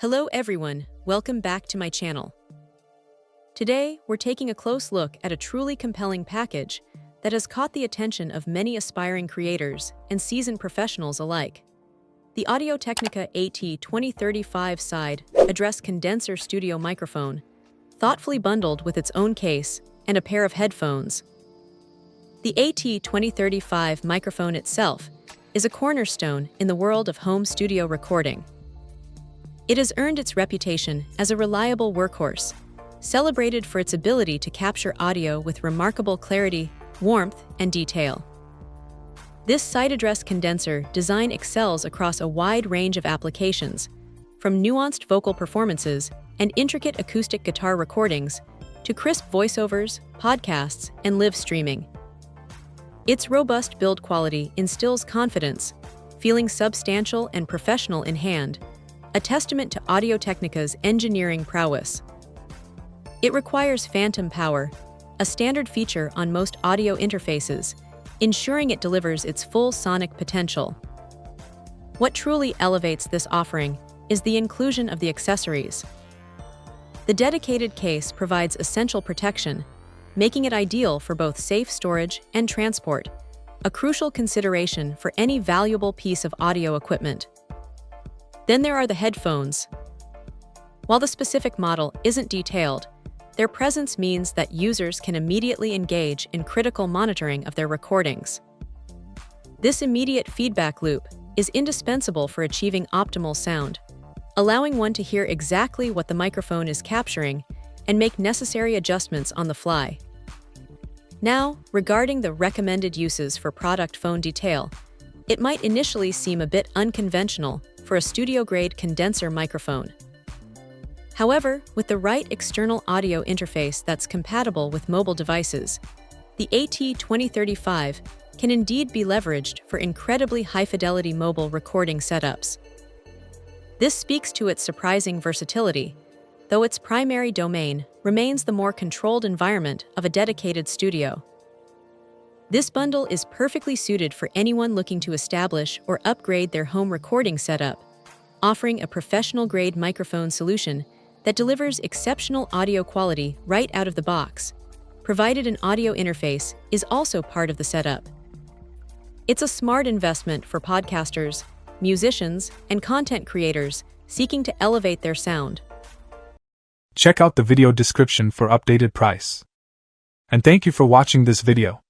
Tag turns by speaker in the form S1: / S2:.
S1: Hello everyone, welcome back to my channel. Today, we're taking a close look at a truly compelling package that has caught the attention of many aspiring creators and seasoned professionals alike. The Audio-Technica AT2035 side address condenser studio microphone, thoughtfully bundled with its own case and a pair of headphones. The AT2035 microphone itself is a cornerstone in the world of home studio recording. It has earned its reputation as a reliable workhorse, celebrated for its ability to capture audio with remarkable clarity, warmth, and detail. This side-address condenser design excels across a wide range of applications, from nuanced vocal performances and intricate acoustic guitar recordings to crisp voiceovers, podcasts, and live streaming. Its robust build quality instills confidence, feeling substantial and professional in hand, a testament to Audio-Technica's engineering prowess. It requires phantom power, a standard feature on most audio interfaces, ensuring it delivers its full sonic potential. What truly elevates this offering is the inclusion of the accessories. The dedicated case provides essential protection, making it ideal for both safe storage and transport, a crucial consideration for any valuable piece of audio equipment. Then there are the headphones. While the specific model isn't detailed, their presence means that users can immediately engage in critical monitoring of their recordings. This immediate feedback loop is indispensable for achieving optimal sound, allowing one to hear exactly what the microphone is capturing and make necessary adjustments on the fly. Now, regarding the recommended uses for product phone detail, it might initially seem a bit unconventional for a studio-grade condenser microphone. However, with the right external audio interface that's compatible with mobile devices, the AT2035 can indeed be leveraged for incredibly high-fidelity mobile recording setups. This speaks to its surprising versatility, though its primary domain remains the more controlled environment of a dedicated studio. This bundle is perfectly suited for anyone looking to establish or upgrade their home recording setup, offering a professional-grade microphone solution that delivers exceptional audio quality right out of the box, provided an audio interface is also part of the setup. It's a smart investment for podcasters, musicians, and content creators seeking to elevate their sound.
S2: Check out the video description for updated price. And thank you for watching this video.